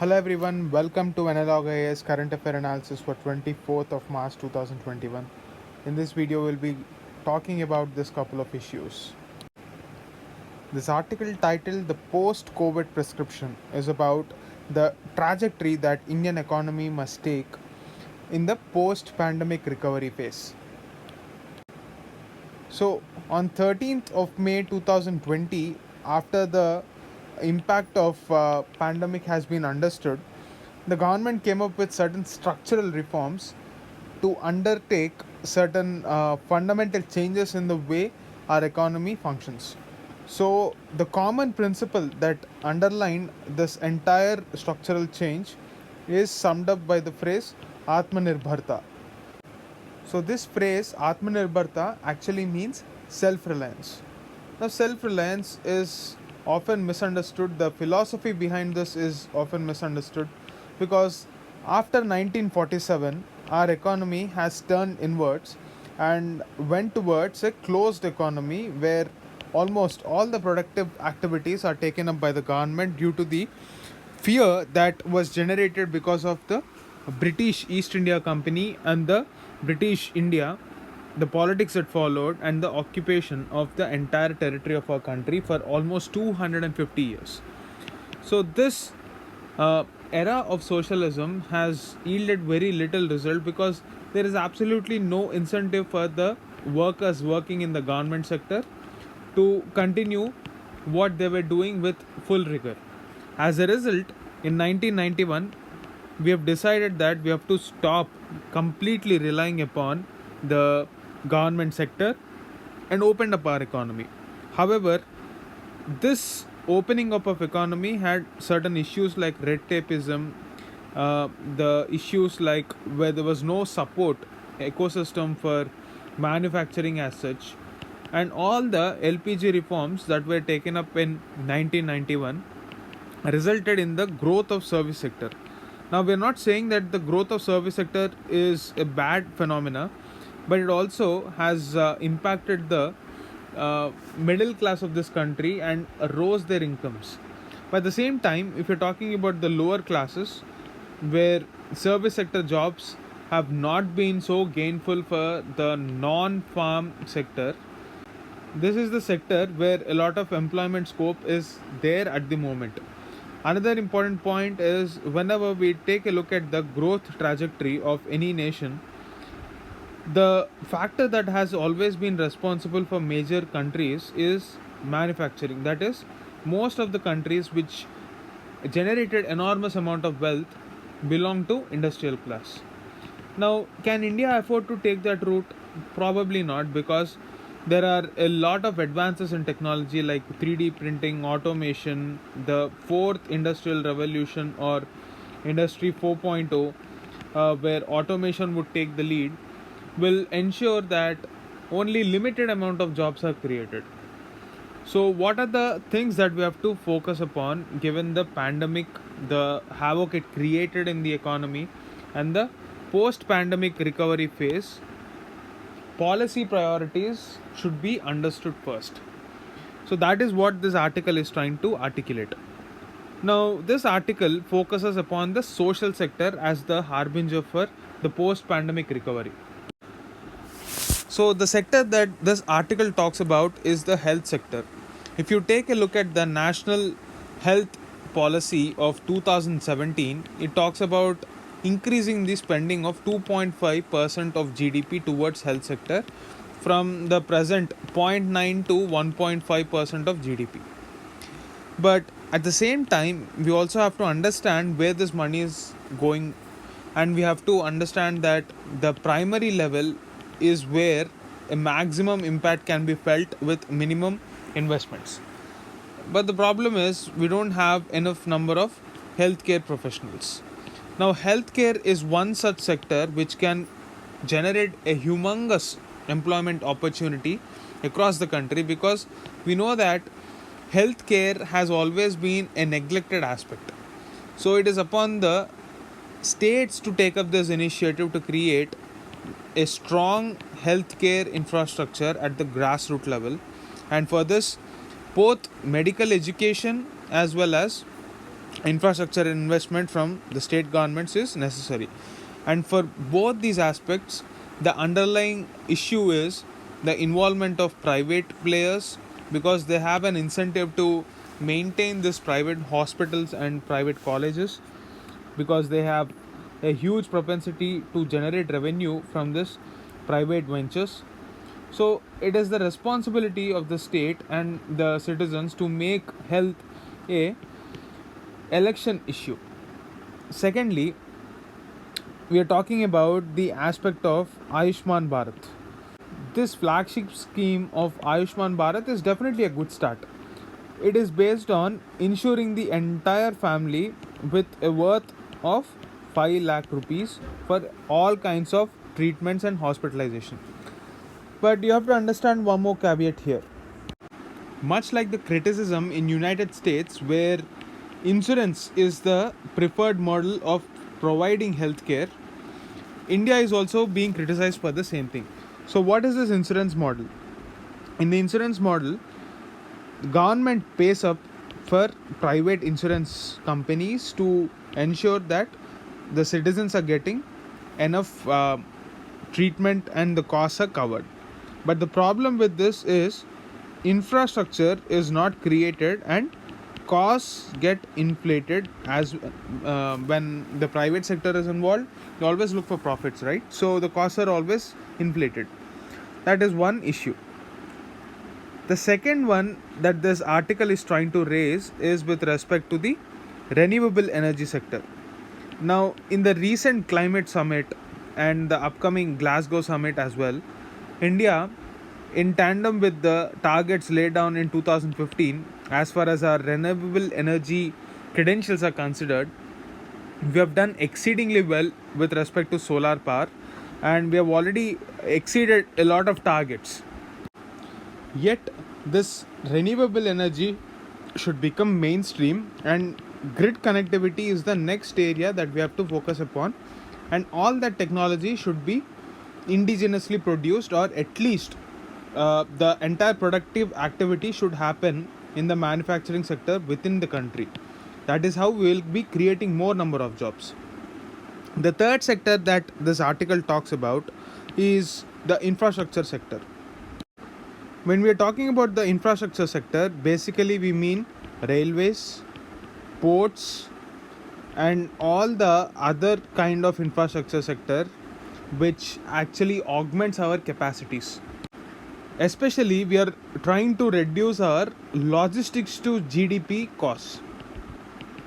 Hello everyone, welcome to Analog IAS Current Affair Analysis for 24th of March 2021. In this video, we'll be talking about this couple of issues. This article titled The Post-COVID Prescription is about the trajectory that Indian economy must take in the post-pandemic recovery phase. So, on 13th of May 2020, after the impact of pandemic has been understood, the government came up with certain structural reforms to undertake certain fundamental changes in the way our economy functions. So, the common principle that underlined this entire structural change is summed up by the phrase Atmanirbharta. So, this phrase Atmanirbharta actually means self reliance. Now, self reliance is often misunderstood. The philosophy behind this is often misunderstood because after 1947, our economy has turned inwards and went towards a closed economy where almost all the productive activities are taken up by the government due to the fear that was generated because of the British East India Company and the British India, the politics that followed, and the occupation of the entire territory of our country for almost 250 years. So, this era of socialism has yielded very little result because there is absolutely no incentive for the workers working in the government sector to continue what they were doing with full rigor. As a result, in 1991, we have decided that we have to stop completely relying upon the government sector and opened up our economy. However, this opening up of economy had certain issues like red tapeism, the issues like where there was no support ecosystem for manufacturing as such, and all the LPG reforms that were taken up in 1991 resulted in the growth of service sector. Now, we are not saying that the growth of service sector is a bad phenomena, but it also has impacted the middle class of this country and rose their incomes. But at the same time, if you're talking about the lower classes, where service sector jobs have not been so gainful for the non-farm sector, this is the sector where a lot of employment scope is there at the moment. Another important point is whenever we take a look at the growth trajectory of any nation, the factor that has always been responsible for major countries is manufacturing. That is, most of the countries which generated enormous amount of wealth belong to industrial class. Now, can India afford to take that route? Probably not, because there are a lot of advances in technology like 3D printing, automation, the fourth industrial revolution or industry 4.0, where automation would take the lead, will ensure that only limited amount of jobs are created. So, what are the things that we have to focus upon given the pandemic, the havoc it created in the economy, and the post-pandemic recovery phase? Policy priorities should be understood first. So, that is what this article is trying to articulate. Now, this article focuses upon the social sector as the harbinger for the post-pandemic recovery. So, the sector that this article talks about is the health sector. If you take a look at the National Health Policy of 2017, it talks about increasing the spending of 2.5% of GDP towards health sector from the present 0.9 to 1.5% of GDP. But at the same time, we also have to understand where this money is going, and we have to understand that the primary level is where a maximum impact can be felt with minimum investments. But the problem is we don't have enough number of healthcare professionals. Now, healthcare is one such sector which can generate a humongous employment opportunity across the country, because we know that healthcare has always been a neglected aspect. So, it is upon the states to take up this initiative to create a strong healthcare infrastructure at the grassroots level, and for this, both medical education as well as infrastructure investment from the state governments is necessary. And for both these aspects, the underlying issue is the involvement of private players, because they have an incentive to maintain this private hospitals and private colleges, because they have a huge propensity to generate revenue from this private ventures. So it is the responsibility of the state and the citizens to make health a election issue. Secondly, we are talking about the aspect of Ayushman Bharat. This flagship scheme of Ayushman Bharat is definitely a good start. It is based on ensuring the entire family with a worth of 5 lakh rupees for all kinds of treatments and hospitalization. But you have to understand one more caveat here. Much like the criticism in United States, where insurance is the preferred model of providing healthcare, India is also being criticized for the same thing. So what is this insurance model? In the insurance model, government pays up for private insurance companies to ensure that the citizens are getting enough treatment and the costs are covered. But the problem with this is infrastructure is not created and costs get inflated as when the private sector is involved. You always look for profits, right? So the costs are always inflated. That is one issue. The second one that this article is trying to raise is with respect to the renewable energy sector. Now, in the recent climate summit and the upcoming Glasgow summit as well, India, in tandem with the targets laid down in 2015, as far as our renewable energy credentials are considered, we have done exceedingly well with respect to solar power, and we have already exceeded a lot of targets. Yet, this renewable energy should become mainstream, and grid connectivity is the next area that we have to focus upon, and all that technology should be indigenously produced, or at least the entire productive activity should happen in the manufacturing sector within the country. That is how we will be creating more number of jobs. The third sector that this article talks about is the infrastructure sector. When we are talking about the infrastructure sector, basically we mean railways, ports, and all the other kind of infrastructure sector which actually augments our capacities. Especially, we are trying to reduce our logistics to GDP costs.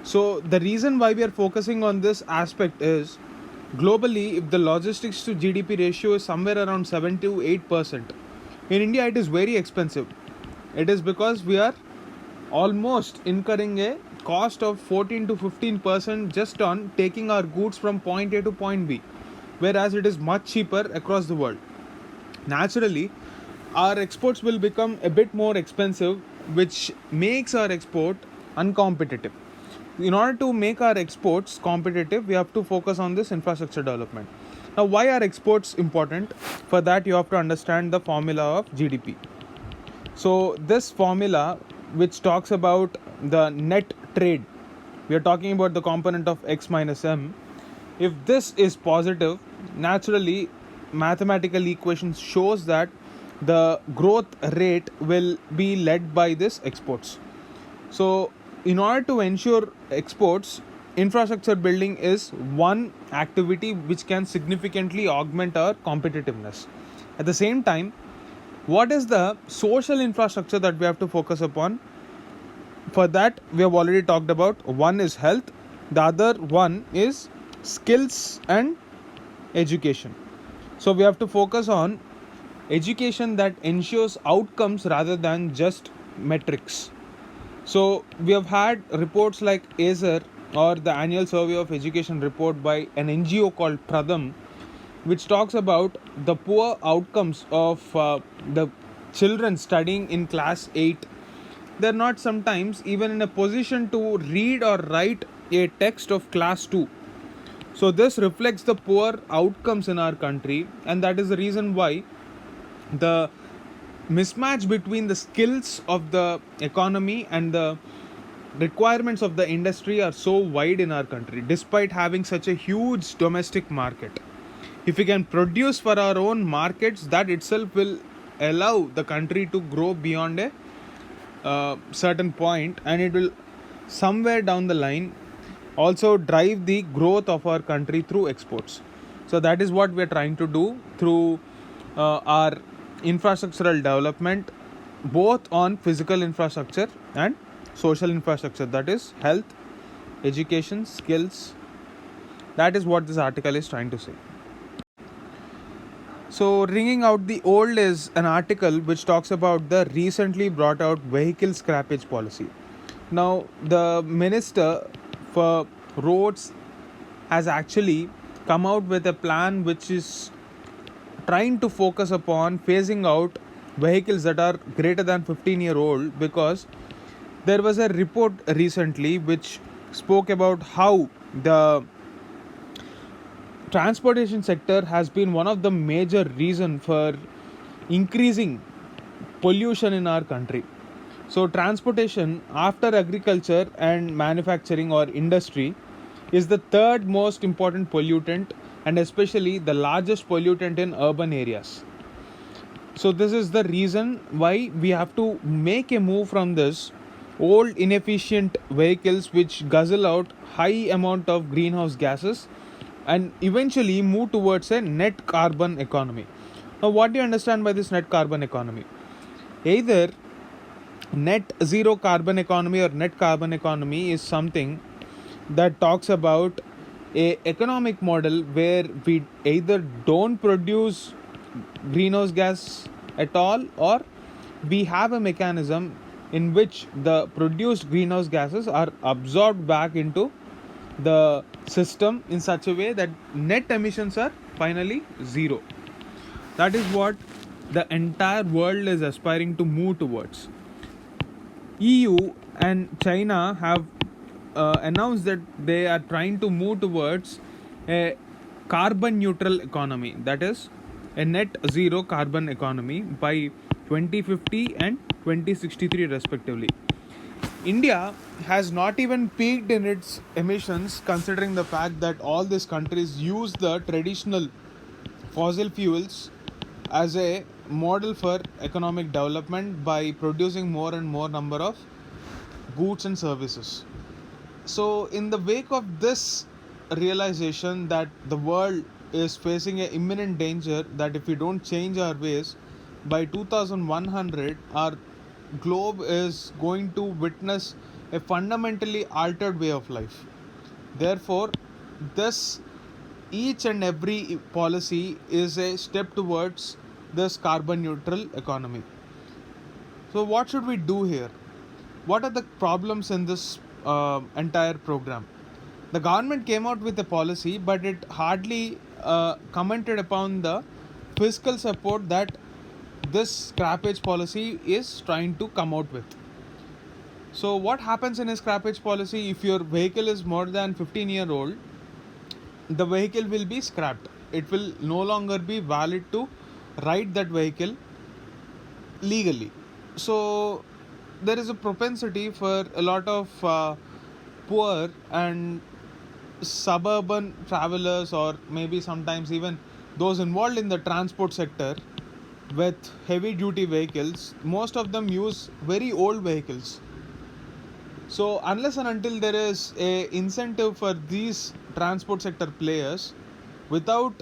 So the reason why we are focusing on this aspect is, globally, if the logistics to GDP ratio is somewhere around 7 to 8%, in India it is very expensive. It is because we are almost incurring a cost of 14 to 15% just on taking our goods from point A to point B, whereas it is much cheaper across the world. Naturally, our exports will become a bit more expensive, which makes our export uncompetitive. In order to make our exports competitive, we have to focus on this infrastructure development. Now, why are exports important? For that, you have to understand the formula of GDP. So this formula, which talks about the net trade, we are talking about the component of x minus m. If this is positive, naturally mathematical equation shows that the growth rate will be led by this exports. So in order to ensure exports, infrastructure building is one activity which can significantly augment our competitiveness. At the same time, what is the social infrastructure that we have to focus upon? For that, we have already talked about. One is health, the other one is skills and education. So we have to focus on education that ensures outcomes rather than just metrics. So we have had reports like ACER, or the annual survey of education report by an NGO called Pradham, which talks about the poor outcomes of the children studying in class 8. They're not sometimes even in a position to read or write a text of class 2. So this reflects the poor outcomes in our country, and that is the reason why the mismatch between the skills of the economy and the requirements of the industry are so wide in our country, despite having such a huge domestic market. If we can produce for our own markets, that itself will allow the country to grow beyond a certain point, and it will somewhere down the line also drive the growth of our country through exports. So that is what we are trying to do through our infrastructural development, both on physical infrastructure and social infrastructure, that is health, education, skills. That is what this article is trying to say. So, ringing out the old is an article which talks about the recently brought out vehicle scrappage policy. Now, the Minister for Roads has actually come out with a plan which is trying to focus upon phasing out vehicles that are greater than 15-year-old, because there was a report recently which spoke about how the transportation sector has been one of the major reason for increasing pollution in our country. So transportation after agriculture and manufacturing or industry is the third most important pollutant, and especially the largest pollutant in urban areas. So this is the reason why we have to make a move from this old inefficient vehicles which guzzle out high amount of greenhouse gases and eventually move towards a net carbon economy. Now, what do you understand by this net carbon economy? Either net zero carbon economy or net carbon economy is something that talks about a economic model where we either don't produce greenhouse gas at all, or we have a mechanism in which the produced greenhouse gases are absorbed back into the system in such a way that net emissions are finally zero. That is what the entire world is aspiring to move towards. EU and China have announced that they are trying to move towards a carbon neutral economy, that is a net zero carbon economy by 2050 and 2063 respectively. India has not even peaked in its emissions, considering the fact that all these countries use the traditional fossil fuels as a model for economic development by producing more and more number of goods and services. So, in the wake of this realization that the world is facing an imminent danger, that if we don't change our ways, by 2100 our globe is going to witness a fundamentally altered way of life. Therefore, this each and every policy is a step towards this carbon neutral economy. So, what should we do here? What are the problems in this entire program? The government came out with a policy, but it hardly commented upon the fiscal support that this scrappage policy is trying to come out with. So, what happens in a scrappage policy? If your vehicle is more than 15-year-old, the vehicle will be scrapped. It will no longer be valid to ride that vehicle legally. So, there is a propensity for a lot of poor and suburban travelers, or maybe sometimes even those involved in the transport sector with heavy duty vehicles. Most of them use very old vehicles. So unless and until there is a incentive for these transport sector players, without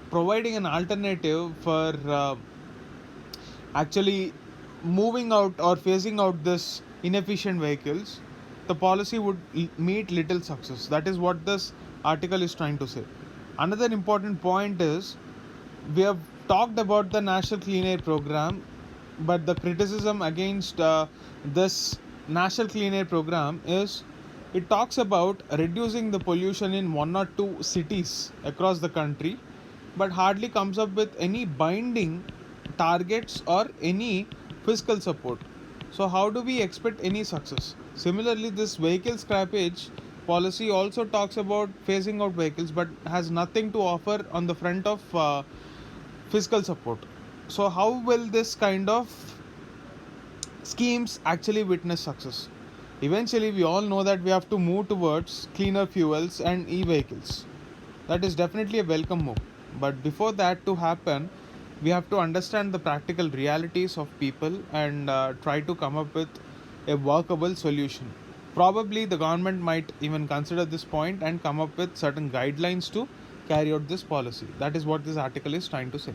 providing an alternative for actually moving out or phasing out this inefficient vehicles, the policy would meet little success. That is what this article is trying to say. Another important point is, we have talked about the National Clean Air Program, but the criticism against this National Clean Air Program is it talks about reducing the pollution in one or two cities across the country, but hardly comes up with any binding targets or any fiscal support. So, how do we expect any success? Similarly, this vehicle scrappage policy also talks about phasing out vehicles, but has nothing to offer on the front of fiscal support. So, how will this kind of schemes actually witness success? Eventually, we all know that we have to move towards cleaner fuels and e-vehicles. That is definitely a welcome move. But before that to happen, we have to understand the practical realities of people and try to come up with a workable solution. Probably the government might even consider this point and come up with certain guidelines to carry out this policy. That is what this article is trying to say.